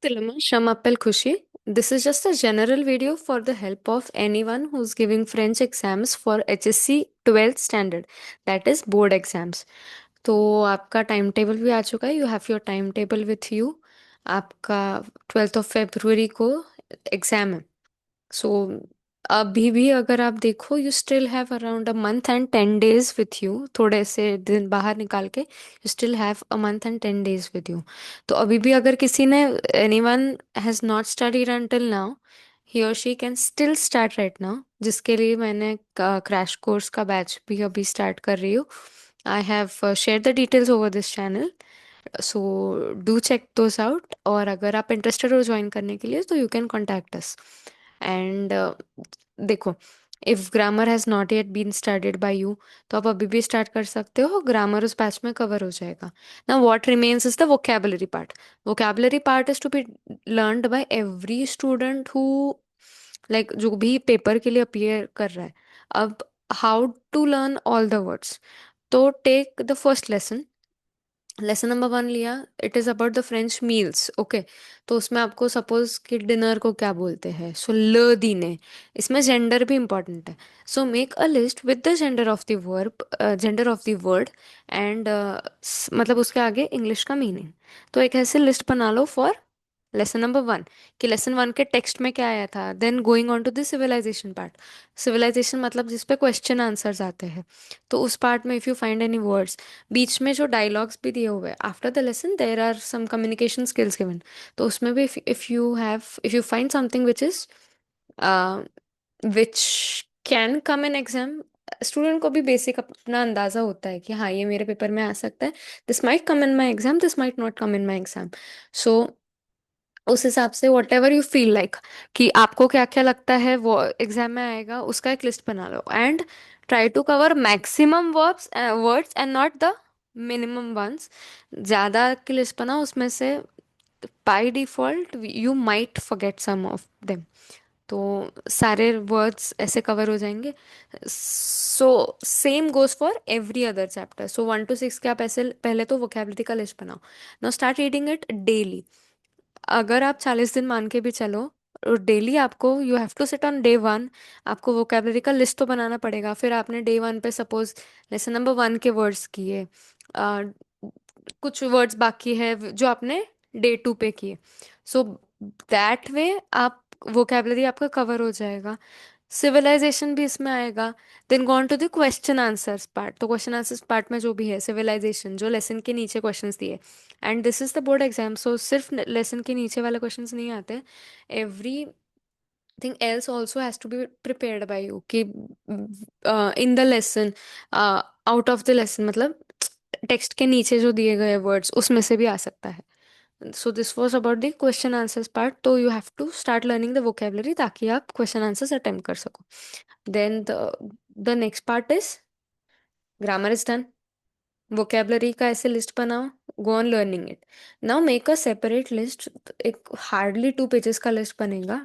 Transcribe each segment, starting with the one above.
Tilama Shamappel Khushi. This is just a general video for the help of anyone who's giving French exams for HSC 12th standard, that is board exams. तो आपका time table भी आ चुका है, you have your time table with you. आपका 12 फरवरी को exam है। सो अभी भी अगर आप देखो, you still have around a month and 10 days with you. थोड़े से दिन बाहर निकाल के you still have a month and 10 days with you. तो अभी भी अगर किसी ने, anyone has not studied until now, he और she can still start right now, जिसके लिए मैंने क्रैश कोर्स का बैच भी अभी स्टार्ट कर रही हूँ। I have share the details over this channel, so do check those out. और अगर आप इंटरेस्टेड हो ज्वाइन करने के लिए तो you can contact us. And देखो, if grammar has not yet been studied by you, तो आप अभी भी स्टार्ट कर सकते हो, ग्रामर उस बैच में कवर हो जाएगा। ना what remains is the vocabulary part. Vocabulary part is to be learned by every student who, like जो भी पेपर के लिए अपीयर कर रहा है। अब how to learn all the words, तो take the first lesson. Lesson number 1 लिया, it is about the French meals. Okay, तो उसमें आपको सपोज कि डिनर को क्या बोलते हैं, सो ल दीने। इसमें जेंडर भी इंपॉर्टेंट है। So make a list with the gender of the verb, gender of the word, and मतलब उसके आगे इंग्लिश का मीनिंग। तो एक ऐसे लिस्ट बना लो फॉर लेसन नंबर 1, कि लेसन 1 के टेक्स्ट में क्या आया था। Then going on to the civilization part. Civilization मतलब जिस पे क्वेश्चन आंसर्स आते हैं। तो उस पार्ट में if you find any words, बीच में जो डायलॉग्स भी दिए हुए हैं, after the lesson there are some communication skills given. तो उसमें भी if you find something which can come in exam, student को भी बेसिक अपना अंदाजा होता है कि हाँ, ये मेरे पेपर में आ सकता है। This might come in my exam, this might not come in my exam. So उस हिसाब से whatever you feel like, कि आपको क्या क्या लगता है वो एग्जाम में आएगा, उसका एक लिस्ट बना लो। And try to cover maximum words and not the minimum ones. ज़्यादा की लिस्ट बनाओ, उसमें से by default you might forget some of them. तो सारे वर्ड्स ऐसे कवर हो जाएंगे। So same goes for every other chapter. So 1 to 6 के आप ऐसे पहले तो वोकेबलरी का लिस्ट बनाओ। Now start reading it daily. अगर आप 40 दिन मान के भी चलो, और डेली आपको, you have to sit on day 1, आपको वोकेबलरी का लिस्ट तो बनाना पड़ेगा। फिर आपने डे 1 पे सपोज लेसन नंबर 1 के वर्ड्स किए, आ, कुछ वर्ड्स बाकी है जो आपने डे 2 पे किए। सो दैट वे आप वोकेबलरी आपका कवर हो जाएगा। सिविलाइजेशन भी इसमें आएगा। Then go on to the question answers part. तो क्वेश्चन आंसर्स पार्ट में जो भी है सिविलाइजेशन, जो लेसन के नीचे क्वेश्चंस दिए, and this is the board exam, so सिर्फ लेसन के नीचे वाले क्वेश्चंस नहीं आते। Everything else also has to be prepared by you, कि in the lesson, out of the lesson, मतलब टेक्स्ट के नीचे जो दिए गए वर्ड्स उसमें से भी आ सकता है। So this was about the question answers part. तो you have to start learning the vocabulary, ताकि आप क्वेश्चन आंसर्स अटेम्प्ट कर सको। Then the next part is grammar is done. Vocabulary का ऐसे लिस्ट बनाओ, go on learning it. Now make a separate list, एक hardly 2 pages का list बनेगा,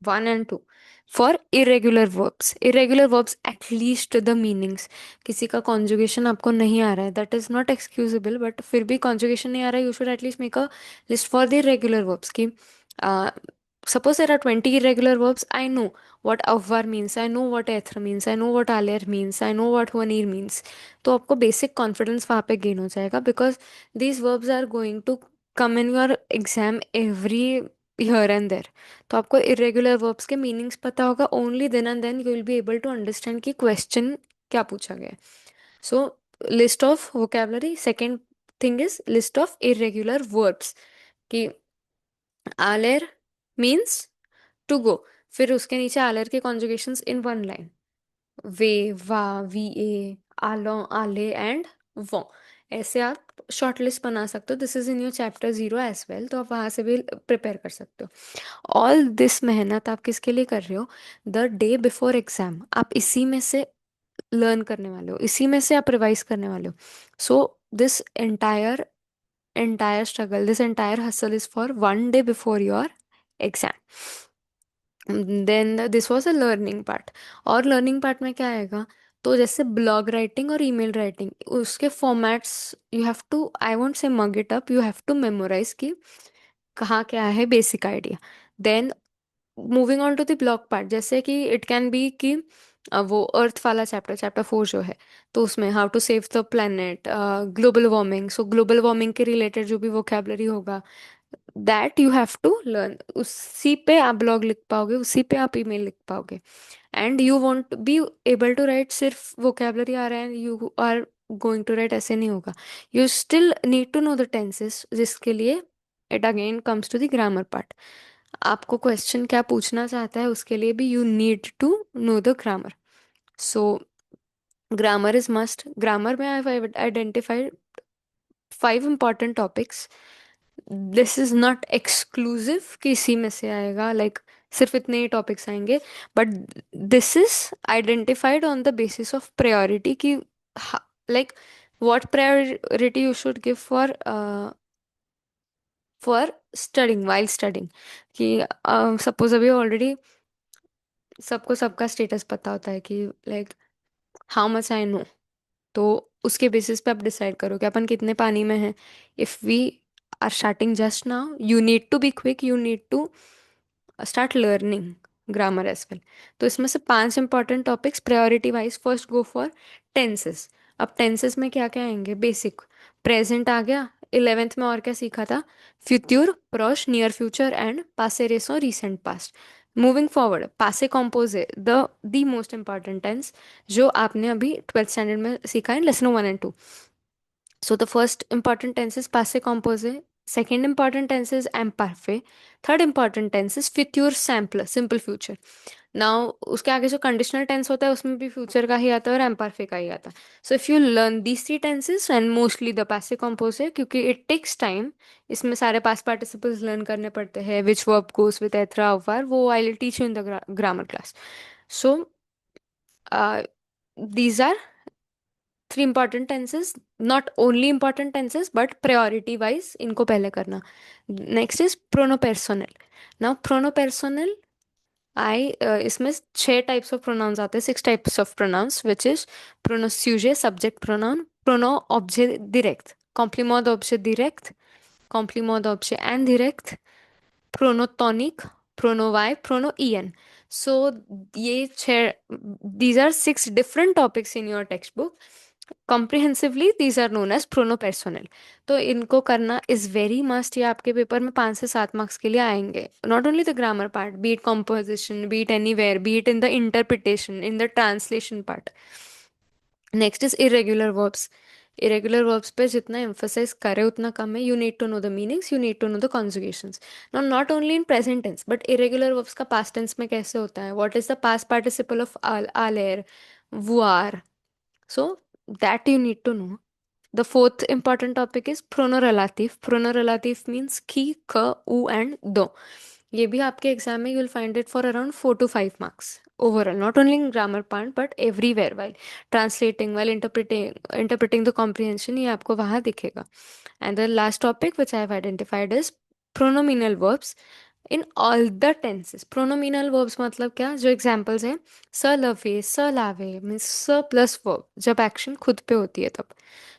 1 and 2, for irregular verbs. Irregular verbs, at least the meanings. किसी का conjugation आपको नहीं आ रहा है, that is not excusable, but फिर भी कॉन्जुगेशन नहीं आ रहा है, you should at least make a list for the irregular verbs, की suppose there are 20 irregular verbs. I know what avvar means, I know what ether means, I know what aler means, I know what vanir means. तो आपको basic confidence वहाँ पे gain हो जाएगा, because these verbs are going to come in your exam every here and there. तो आपको irregular verbs के meanings पता होगा, only then and then you will be able to understand कि क्वेश्चन क्या पूछा गया है। So list of vocabulary, second thing is list of irregular verbs, कि आलेर मीन्स टू गो, फिर उसके नीचे आलर के कॉन्जुगेशंस इन 1 लाइन, वे, वा, वी, ए, आलो, आले एंड वो। ऐसे आप शॉर्ट लिस्ट बना सकते हो। This is in your chapter 0 as well, तो आप वहाँ से भी प्रिपेयर कर सकते हो। ऑल दिस मेहनत आप किसके लिए कर रहे हो? द डे बिफोर एग्जाम आप इसी में से लर्न करने वाले हो, इसी में से आप रिवाइज करने वाले हो। So this entire struggle, this entire hustle is for 1 day before your exam. Then this was a learning part. और लर्निंग पार्ट में क्या आएगा? तो जैसे ब्लॉग राइटिंग और ईमेल राइटिंग, उसके formats you have to, I won't say mug it up, you have to memorise की कहाँ क्या है basic idea. Then moving on to the block part, जैसे कि इट कैन बी कि वो अर्थ वाला चैप्टर, चैप्टर 4 जो है, तो उसमें how to save the planet, global warming, so global warming के रिलेटेड जो भी वोकेबलरी होगा, that you have to learn. उसी पे आप ब्लॉग लिख पाओगे, उसी पे आप ईमेल लिख पाओगे। And you won't be able to write, सिर्फ वोकेबलरी आ रहा है you are going to write, ऐसे नहीं होगा। You still need to know the tenses, जिसके लिए it again comes to the grammar part. आपको क्वेश्चन क्या पूछना चाहता है उसके लिए भी you need to know the grammar. So grammar is must. Grammar में I have identified 5 important topics। This is not exclusive कि इसी में से आएगा, सिर्फ इतने ही टॉपिक्स आएंगे, but this is identified on the basis of priority कि like what priority you should give for studying, while studying. कि सपोज अभी ऑलरेडी सबको सबका स्टेटस पता होता है कि like how much I know, तो उसके बेसिस पे आप डिसाइड करो कि अपन कितने पानी में हैं। If we are starting just now, you need to be quick, you need to start learning grammar as well. तो इसमें से 5 important topics priority wise. First go for tenses. अब टेंसेस में क्या क्या आएंगे? बेसिक प्रेजेंट आ गया, 11th में और क्या सीखा था? फ्यूट्यूर, प्रोश, नियर फ्यूचर एंड पासे रेसो, रिसेंट पास्ट। मूविंग फॉरवर्ड, पासे कॉम्पोजे, द मोस्ट इंपॉर्टेंट टेंस, जो आपने अभी 12th स्टैंडर्ड में सीखा है, lesson 1 and 2। So the first important tense is passive composite. Second important tense is imperfect. Third important tense is future simple, simple future. Now उसके आगे जो conditional tense होता है उसमें भी future का ही आता है और imperfect का ही आता है. So if you learn these 3 tenses and mostly the passive composite, क्योंकि it takes time, इसमें सारे past participles learn करने पड़ते हैं, which verb goes with एथरा var, वो I will teach you in the grammar class. So uh, these are 3 important tenses, not only important tenses but priority wise इनको पहले करना। Next is प्रोनोपेर्सोनल। Now प्रोनोपेर्सोनल, I इसमें 6 टाइप्स ऑफ प्रोनाउंस आते हैं, 6 types of pronouns, which is प्रोनोस्यूजे subject pronoun, प्रोनो ऑब्जे डिरेक्ट, कॉम्प्लीमोड ऑब्जे डिरेक्ट, कॉम्प्लीमोड ऑब्जे एंड डिरेक्ट, प्रोनोटॉनिक, प्रोनोवाई, प्रोनो ईएन। सो ये 6, these are 6 different topics in your textbook. Comprehensively these are known as प्रोनोपेर्सोनल। तो इनको करना इज वेरी मस्ट। ये आपके पेपर में 5 से 7 मार्क्स के लिए आएंगे। Not only the grammar part, be it composition, be it anywhere, be it in the interpretation, in the translation part. Next is irregular verbs. Irregular verbs पे जितना emphasize करे उतना कम है। You need to know the meanings, you need to know the conjugations. Not only in present tense but irregular verbs का past tense में कैसे होता है, what is the past participle of all air, वो are. So that you need to know. The fourth important topic is pronorelative. Pronorelative means ki, ka, u and do. ये भी आपके exam में you will find it for around 4 to 5 marks overall, not only in grammar part but everywhere while translating, while interpreting the comprehension, ये आपको वहाँ दिखेगा। And the last topic which I have identified is pronominal verbs in all the tenses. Pronominal verbs मतलब क्या? जो examples हैं, स लवे, स लावे मीन्स स प्लस वर्ब, जब एक्शन खुद पे होती है तब।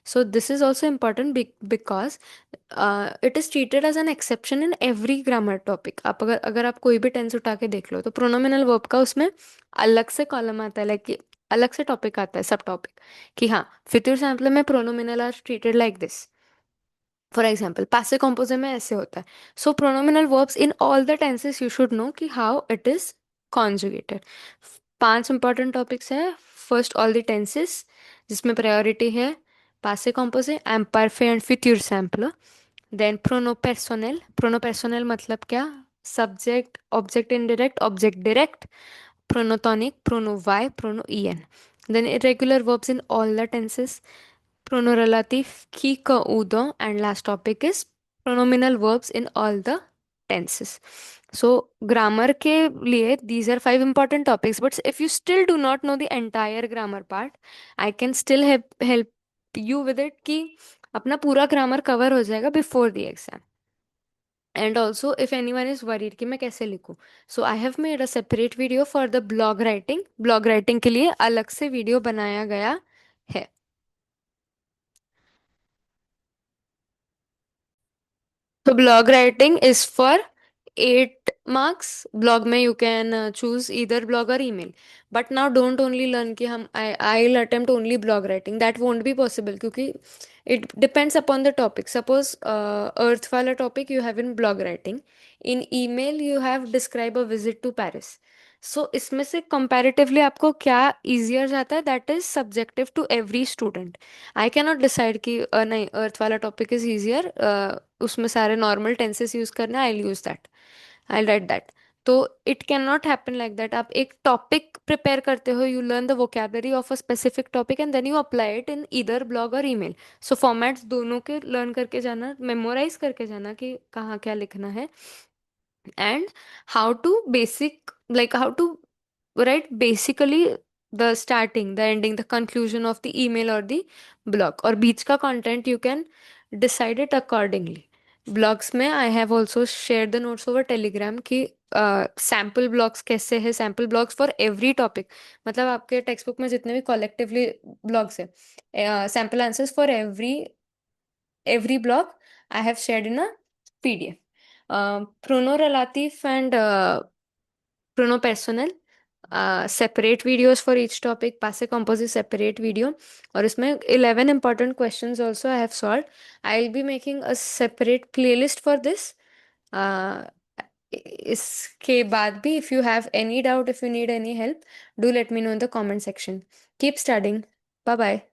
So this is also important because it is treated as an exception in every grammar topic. आप अगर आप कोई भी टेंस उठा के देख लो तो प्रोनोमिनल वर्ब का उसमें अलग से कॉलम आता है, लाइक अलग से टॉपिक आता है, सब टॉपिक, कि हाँ फ्यूचर सैम्पल में pronominal are treated like this. For example पासे कॉम्पोजे में ऐसे होता है। So pronominal verbs in all the tenses you should know कि how it is conjugated. 5 important topics है। फर्स्ट ऑल द टेंसेस, जिसमें प्रायोरिटी है पासे कॉम्पोजे, एम्परफे एंड फ्यूचर सैम्पलर। देन प्रोनोपेर्सोनल। प्रोनोपेर्सोनल मतलब क्या? Subject object indirect object direct, प्रोनोटॉनिक, प्रोनोवाई, प्रोनो ईएन। Then irregular verbs in all the tenses, pronorelative, ki, ka, udo, and last topic is pronominal verbs in all the tenses. So grammar के लिए these are 5 important topics, but if you still do not know the entire grammar part, I can still help you with it कि अपना पूरा grammar cover हो जाएगा before the exam. And also if anyone is worried कि मैं कैसे लिखूं, so I have made a separate video for the blog writing. blog writing के लिए अलग से वीडियो बनाया गया है। So blog writing is for 8 marks. Blog में you can choose either blog or email. But now don't only learn कि हम I'll attempt only blog writing. That won't be possible क्योंकि it depends upon the topic. Suppose earth वाला topic you have in blog writing. In email you have describe a visit to Paris. So इसमें से comparatively आपको क्या easier जाता है, that is subjective to every student. I cannot decide कि नहीं अर्थ वाला टॉपिक इज ईजियर, उसमें सारे नॉर्मल टेंसेस यूज करना है, I use that, I write that. तो it can not happen like that. आप एक टॉपिक प्रिपेयर करते हो, you learn the vocabulary of a specific topic and then you apply it in either blog और email. So formats दोनों के learn करके जाना, मेमोराइज करके जाना कि कहाँ क्या लिखना है, and how to basic, like how to write basically the starting, the ending, the conclusion of the email or the blog, और बीच का content you can decide it accordingly. Blogs में I have also share the notes over Telegram कि sample blogs कैसे है, sample blogs for every topic. मतलब आपके textbook में जितने भी कॉलेक्टिवली ब्लॉग्स है, sample answers for every blog I have shared in a PDF. Pruno Relatif and Pruno Personal, separate videos for each topic, Passe Composite separate video, और इसमें 11 important questions also I have solved. I'll be making a separate playlist for this. Uh, इसके बाद भी if you have any doubt, if you need any help, do let me know in the comment section. Keep studying. Bye bye.